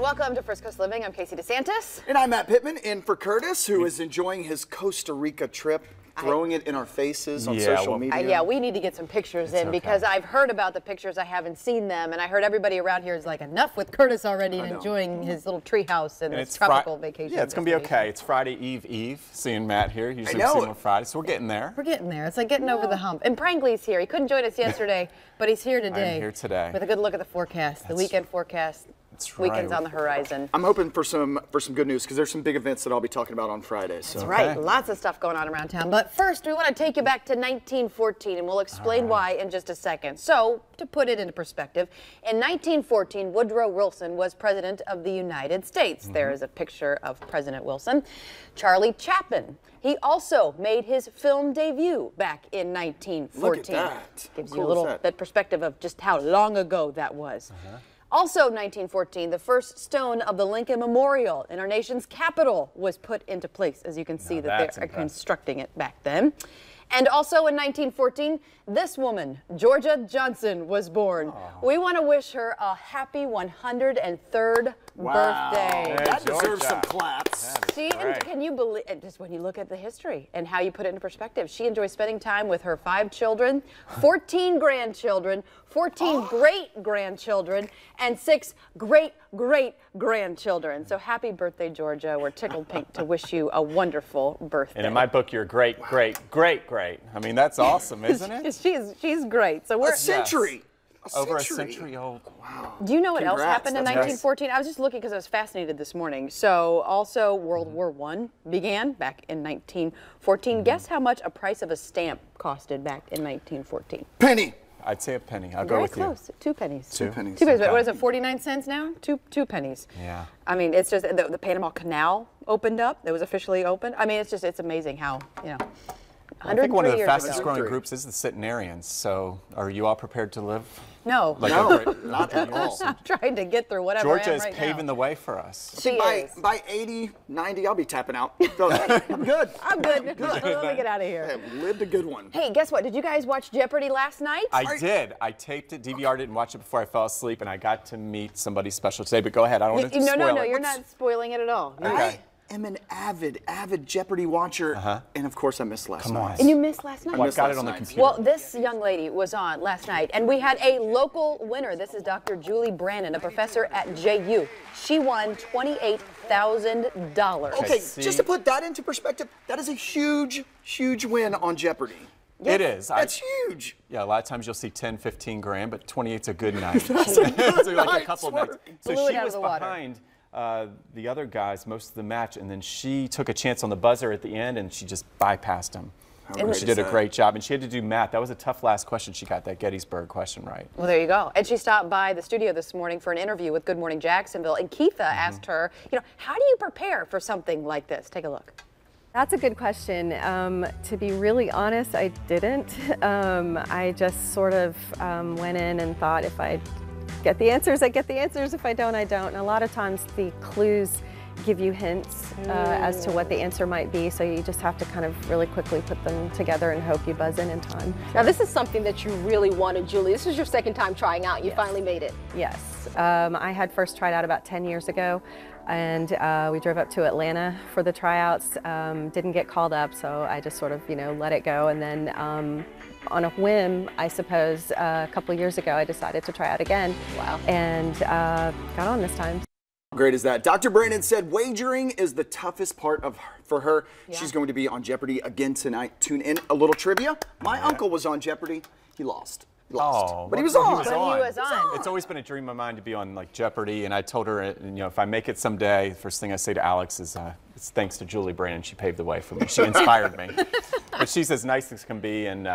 Welcome to First Coast Living. I'm Casey DeSantis. And I'm Matt Pittman, in for Curtis, who is enjoying his Costa Rica trip, throwing it in our faces on social media. Yeah, we need to get some pictures in because I've heard about the pictures. I haven't seen them, and I heard everybody around here is like, enough with Curtis already and enjoying his little tree house and his tropical vacation. Yeah, it's going to be okay. It's Friday Eve, seeing Matt here. Usually we see him on Friday, so we're getting there. We're getting there. It's like getting over the hump. And Prangley's here. He couldn't join us yesterday, but he's here today. I'm here today. With a good look at the forecast, the weekend forecast. That's Weekend's on the horizon. I'm hoping for some good news because there's some big events that I'll be talking about on Friday. So. That's right. Lots of stuff going on around town. But first, we want to take you back to 1914, and we'll explain why in just a second. So, to put it into perspective, in 1914, Woodrow Wilson was president of the United States. There is a picture of President Wilson. Charlie Chaplin. He also made his film debut back in 1914. Look at that. Gives you a little bit perspective of just how long ago that was. Also 1914, the first stone of the Lincoln Memorial in our nation's capital was put into place, as you can see that they're constructing it back then. And also in 1914, this woman, Georgia Johnson, was born. We want to wish her a happy 103rd birthday. That deserves some claps. Can you believe, just when you look at the history and how you put it into perspective, she enjoys spending time with her 5 children, 14 grandchildren, 14 great-grandchildren, and 6 great-great-grandchildren. So happy birthday, Georgia. We're tickled pink to wish you a wonderful birthday. And in my book, you're great. I mean, that's awesome, isn't it? She's great. So we're a century. Over a century old. Wow. Do you know what else happened in 1914? I was just looking because I was fascinated this morning. So also World War I began back in 1914. Guess how much a price of a stamp costed back in 1914? Penny. I'd say a penny. I'll go with you. Very close. 2 pennies. 2 pennies. 2 pennies. What is it, 49 cents now? Two pennies. Yeah. I mean, it's just the Panama Canal opened up. It was officially opened. I mean, it's amazing how, I think one of the fastest growing groups is the centenarians. So are you all prepared to live? No. Not at all. I'm trying to get through whatever Georgia I am is right paving the way for us. See, by 80, 90, I'll be tapping out. I'm good. I'm good. Let me get out of here. I have lived a good one. Hey, guess what? Did you guys watch Jeopardy last night? I did. I taped it, DVR'd it, and watched it before I fell asleep, and I got to meet somebody special today. But go ahead. I don't want to spoil it. No, you're not spoiling it at all. I am an avid Jeopardy watcher, and of course I missed last night. And you missed last night? Well, I got it on the computer. Well, this young lady was on last night, and we had a local winner. This is Dr. Julie Brannon, a professor at JU. She won $28,000. Okay, just to put that into perspective, that is a huge win on Jeopardy. It is. That's huge. Yeah, a lot of times you'll see 10, 15 grand, but 28's a good night. That's a good like a couple of nights. So Blew she it out was of the water. behind the other guys most of the match, and then she took a chance on the buzzer at the end, and she just bypassed him. And she did a great job, and she had to do math. That was a tough last question. She got that Gettysburg question right. Well, there you go. And she stopped by the studio this morning for an interview with Good Morning Jacksonville, and Keitha asked her, how do you prepare for something like this? Take a look. That's a good question. To be really honest, I didn't. I just sort of went in and thought if I get the answers, I get the answers. If I don't, I don't. And a lot of times the clues give you hints as to what the answer might be, so you just have to kind of really quickly put them together and hope you buzz in time. Now this is something that you really wanted, Julie. This is your second time trying out. You finally made it. Yes. I had first tried out about 10 years ago, and we drove up to Atlanta for the tryouts. Didn't get called up, so I just sort of, let it go. And then on a whim, I suppose, a couple of years ago, I decided to try out again. Wow. And got on this time. How great is that? Dr. Brandon said wagering is the toughest part for her. Yeah. She's going to be on Jeopardy again tonight. Tune in. A little trivia. My uncle was on Jeopardy. He lost. But he was on. It's always been a dream of mine to be on Jeopardy, and I told her, if I make it someday, the first thing I say to Alex is, it's thanks to Julie Brannon. She paved the way for me. She inspired me. But she's as nice as can be, and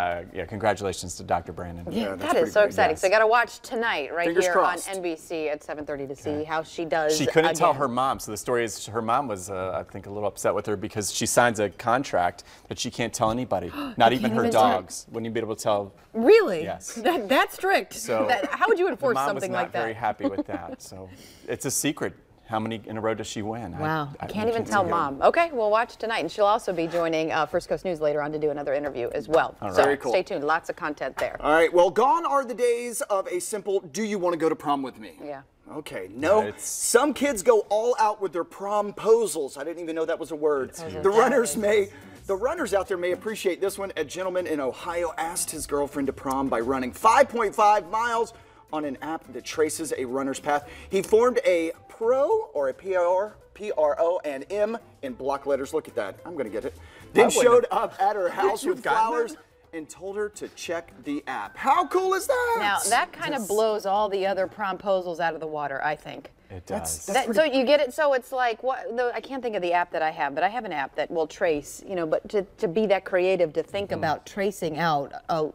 congratulations to Dr. Brandon. Yeah, that is so exciting. Yes. So you got to watch tonight right Fingers here crossed. on NBC at 7:30 to see how she does. She couldn't tell her mom, so the story is her mom was, I think, a little upset with her because she signs a contract that she can't tell anybody, not even her dogs. Wouldn't even be able to tell. Really? Yes. That's strict. So how would you enforce something like that? Mom was not very happy with that. So it's a secret. How many in a row does she win? Wow, I can't even tell Mom. Okay, we'll watch tonight, and she'll also be joining First Coast News later on to do another interview as well. All right. So Very cool. Stay tuned, lots of content there. All right, well, gone are the days of a simple, do you want to go to prom with me? Yeah. Okay, no. Some kids go all out with their promposals. I didn't even know that was a word. The runners out there may appreciate this one. A gentleman in Ohio asked his girlfriend to prom by running 5.5 miles on an app that traces a runner's path. He formed a pro or a P-R-O and M in block letters. Look at that. I'm going to get it. Then showed up at her house with flowers and told her to check the app. How cool is that? Now, that kind of blows all the other promposals out of the water, I think. It does. So you get it, so it's like, I can't think of the app that I have, but I have an app that will trace, but to be that creative, to think about tracing out a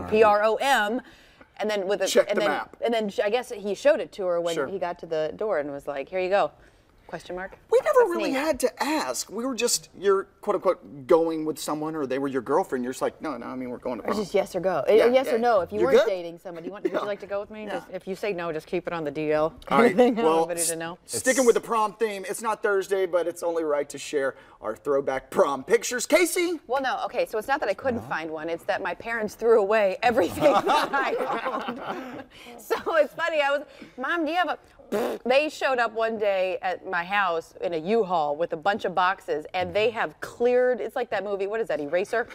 P-R-O-M, and then with check the map. And then I guess he showed it to her when he got to the door and was like, here you go. Question mark? We never really had to ask. We were just, you're quote unquote going with someone, or they were your girlfriend. You're just like, no, I mean, we're going to prom. Or just yes or go. Yes or no. If you weren't dating somebody, would you like to go with me? Just, if you say no, just keep it on the DL. All right. Well, everybody to know. Sticking with the prom theme, it's not Thursday, but it's only right to share our throwback prom pictures. Casey? Well, no. Okay, so it's not that I couldn't find one. It's that my parents threw away everything that I owned. So it's funny. Mom, do you have a... They showed up one day at my house in a U-Haul with a bunch of boxes, and they have cleared, it's like that movie, what is that, Eraser?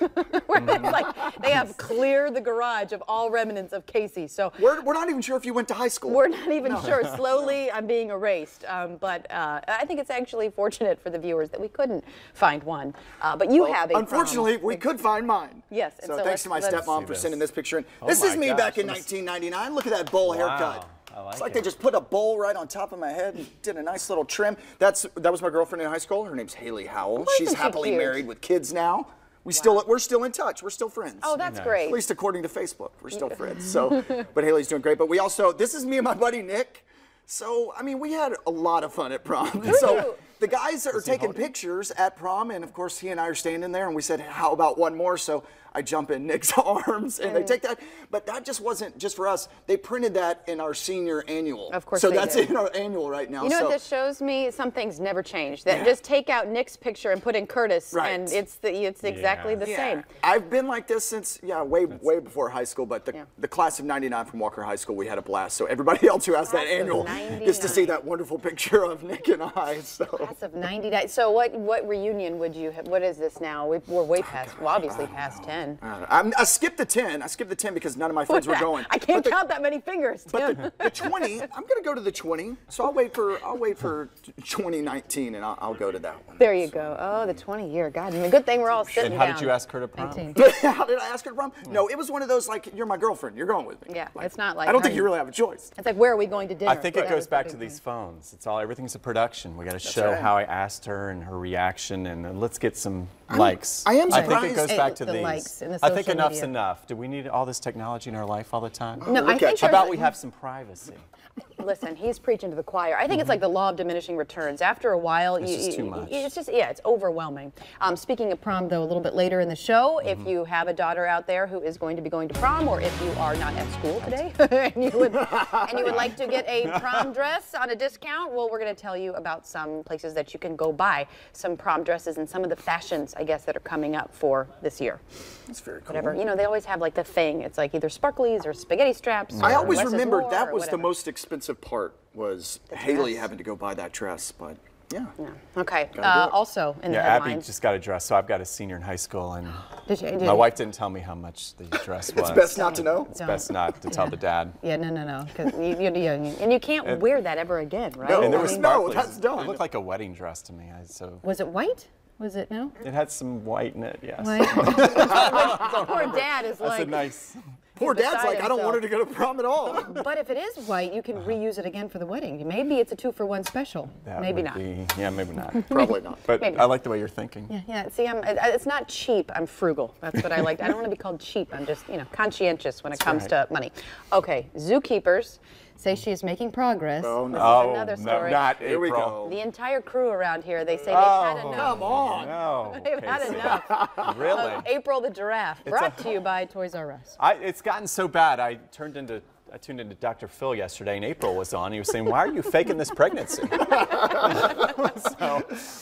Where it's like, they have cleared the garage of all remnants of Casey. So we're not even sure if you went to high school. We're not even sure. Slowly, I'm being erased. But I think it's actually fortunate for the viewers that we couldn't find one. But you have a unfortunately, we could find mine. Yes. So thanks to my stepmom for sending this picture in. This is me back in 1999. Look at that bowl haircut. It's like they just put a bowl right on top of my head and did a nice little trim. That was my girlfriend in high school. Her name's Haley Howell. She's happily married with kids now. We're still in touch. We're still friends. Oh, that's great. At least according to Facebook, we're still friends. So, but Haley's doing great. But we also, this is me and my buddy Nick. So, I mean, we had a lot of fun at prom. So the guys are taking pictures at prom, and of course he and I are standing there, and we said, how about one more? So I jump in Nick's arms, and they take that. But that just wasn't just for us. They printed that in our senior annual. Of course so they that's did. in our annual right now. You know what this shows me? Some things never change. That just take out Nick's picture and put in Curtis, and it's exactly the same. I've been like this since way before high school. But the class of '99 from Walker High School, we had a blast. So everybody else who has that annual gets to see that wonderful picture of Nick and I. So. Class of '99. So what reunion would you have? What is this now? We're way past. Well, obviously past 10. I skipped the 10. I skipped the 10 because none of my friends were going. I can't count that many fingers. But the 20, I'm going to go to the 20. So I'll wait for 2019 and I'll go to that one. There you go. Oh, the 20 year. God, I mean, good thing we're all sitting down. And how did you ask her to prom? How did I ask her to prom? No, it was one of those like, you're my girlfriend. You're going with me. Yeah, it's not like. I don't think you really have a choice. It's like, where are we going to dinner? I think it goes back to these phones. It's everything's a production. We got to show how I asked her and her reaction, and let's get some likes. I am surprised. I think it goes back to the these. Likes and the I think social enough's media. enough. Do we need all this technology in our life all the time? No, I think How about we have some privacy? Listen, he's preaching to the choir. I think it's like the law of diminishing returns. After a while, it's just too much. It's just, it's overwhelming. Speaking of prom, though, a little bit later in the show, if you have a daughter out there who is going to be going to prom, or if you are not at school today and you would like to get a prom dress on a discount, well, we're going to tell you about some places that you can go buy some prom dresses and some of the fashions, I guess, that are coming up for this year. That's very cool. Whatever. You know, they always have like the thing. It's like either sparklies or spaghetti straps. I always less is remembered more that or was the whatever. most expensive part was Haley having to go buy that dress, but yeah. Okay. Also in the Abby headlines. just got a dress. So I've got a senior in high school, and Did my wife didn't tell me how much the dress was. It's best not to know. It's best not to tell the dad. Yeah, no. Because and you can't wear that ever again, right? No, And there was no, sparklies. that's done. It looked like a wedding dress to me. Was it white? Was it no? It had some white in it, yes. White. Poor dad is That's like. a nice. Poor dad's beside like, I don't want her to go to prom at all. But if it is white, you can reuse it again for the wedding. Maybe it's a 2-for-1 special. That Maybe would not. Maybe not. Probably not. But Maybe I like the way you're thinking. Yeah. See, it's not cheap. I'm frugal. That's what I like. I don't want to be called cheap. I'm just, conscientious when it comes to money. Okay, zookeepers say she is making progress. Oh, no. This is another story. Not April. Here we go. The entire crew around here, they say they've had enough. Come on. No. They've had Casey. enough. Really? April the giraffe, brought to you by Toys R Us. It's gotten so bad. I turned into I tuned into Dr. Phil yesterday, and April was on. He was saying, "Why are you faking this pregnancy?"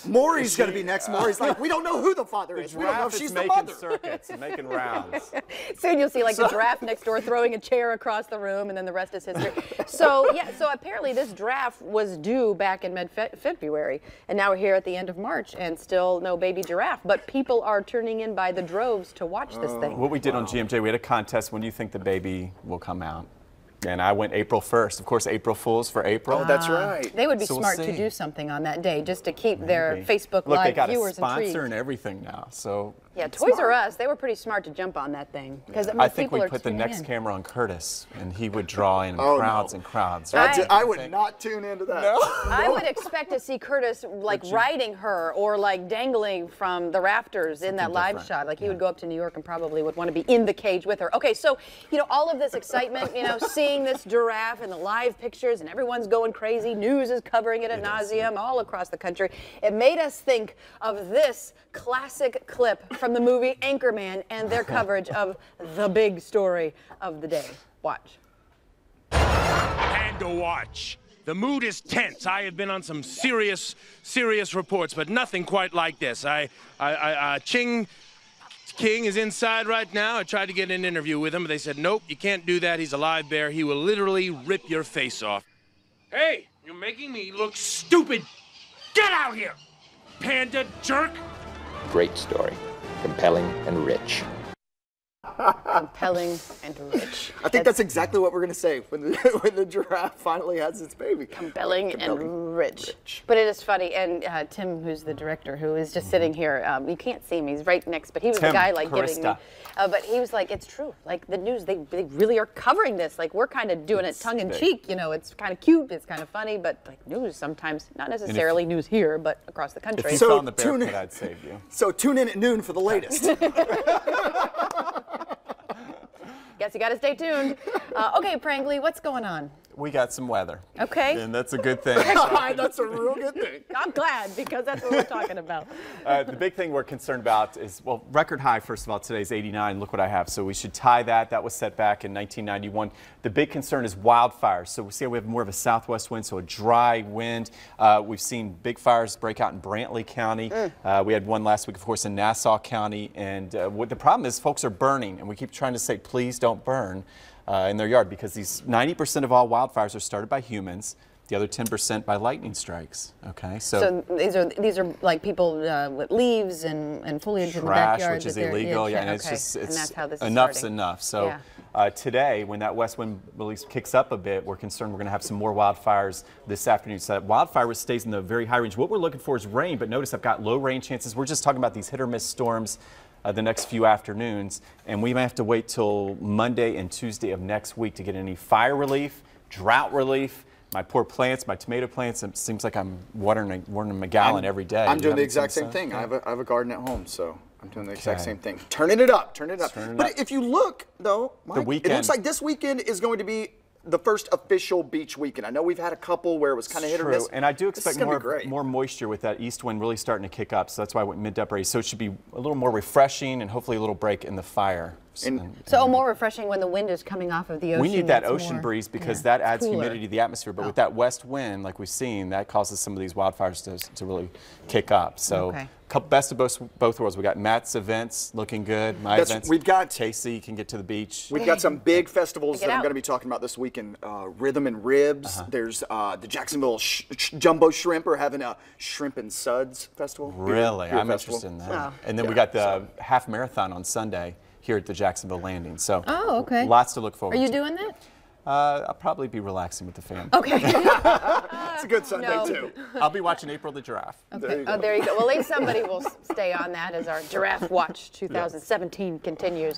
Maury's going to be next. Maury's like, we don't know who the father is. We don't know if she's the mother. Making circuits and making rounds. Soon you'll see like the giraffe next door throwing a chair across the room, and then the rest is history. So yeah, so apparently this draft was due back in mid-February, and now we're here at the end of March, and still no baby giraffe. But people are turning in by the droves to watch this thing. What we did on GMJ, we had a contest. When do you think the baby will come out? And I went April 1st. Of course, April Fools for April. Oh, that's right. They would be So smart we'll to see. do something on that day just to keep their Facebook Look, they Live got a viewers sponsor intrigued. and everything now. So Yeah, Toys R Us, they were pretty smart to jump on that thing. Because I think people we are put the tuning next in. camera on Curtis, and he would draw in Oh, crowds no. and crowds. I would not tune into that. No. I would expect to see Curtis like riding her or like dangling from the rafters in that live different. shot. Like he would go up to New York and probably would want to be in the cage with her. Okay, so all of this excitement, seeing this giraffe and the live pictures and everyone's going crazy. News is covering it at nauseum all across the country. It made us think of this classic clip from the movie Anchorman and their coverage of the big story of the day. Watch. Panda Watch. The mood is tense. I have been on some serious reports, but nothing quite like this. Ching King is inside right now. I tried to get an interview with him, but they said, nope, you can't do that. He's a live bear. He will literally rip your face off. Hey, you're making me look stupid. Get out here, panda jerk. Great story. Compelling and rich. Compelling and rich. I think that's exactly what we're going to say when the giraffe finally has its baby. Compelling and rich. But it is funny, and Tim, who's the director, who is just sitting here, you can't see him, he's right next, but he was the guy like giving me, but he was like, it's true, like the news, they really are covering this, like we're kind of doing it tongue in cheek, it's kind of cute, it's kind of funny, but like news sometimes, not necessarily news here, but across the country. If you fell in the bear pit, I'd save you. So tune in at noon for the latest. Guess you got to stay tuned. Okay, Prangley, what's going on? We got some weather. Okay. And that's a good thing. That's a real good thing. I'm glad, because that's what we're talking about. The big thing we're concerned about is, well, record high, first of all, today's 89. Look what I have. So we should tie that. That was set back in 1991. The big concern is wildfires. So we see we have more of a southwest wind, so a dry wind. We've seen big fires break out in Brantley County. We had one last week, of course, in Nassau County. And what the problem is, folks are burning. And we keep trying to say, please don't burn in their yard, because these 90% of all wildfires are started by humans. The other 10% by lightning strikes. Okay, so these are like people with leaves and foliage in the backyard. Trash, which is illegal. Yeah, and it's just and that's how this enough's enough. So today, when that west wind release kicks up a bit, we're concerned we're going to have some more wildfires this afternoon. So that wildfire risk stays in the very high range. What we're looking for is rain, but notice I've got low rain chances. We're just talking about these hit or miss storms the next few afternoons, and we may have to wait till Monday and Tuesday of next week to get any fire relief, drought relief. My poor plants, my tomato plants, it seems like I'm watering them a gallon every day. I'm doing the exact same thing. I have a garden at home, so I'm doing the exact same thing. Turning it up, turning it up. But if you look, though, Mike, it looks like this weekend is going to be the first official beach weekend. I know we've had a couple where it was kind of hit or miss. And I do expect more moisture with that east wind really starting to kick up. So that's why I went mid to upper 80s. So it should be a little more refreshing and hopefully a little break in the fire. So more refreshing when the wind is coming off of the ocean. We need that ocean breeze because that adds humidity to the atmosphere. But with that west wind, like we've seen, that causes some of these wildfires to really kick up. So best of both worlds. We got Matt's events looking good. My events. We've got Casey can get to the beach. We've got some big festivals that I'm going to be talking about this weekend. Rhythm and Ribs. There's the Jacksonville Jumbo Shrimp are having a Shrimp and Suds festival. Really? I'm interested in that. And then we got the half marathon on Sunday here at the Jacksonville Landing. So lots to look forward to. Are you doing that? I'll probably be relaxing with the family. Okay. It's a good Sunday, too. I'll be watching April the Giraffe. Okay. There you go. Well, at least somebody will stay on that as our Giraffe Watch 2017 continues.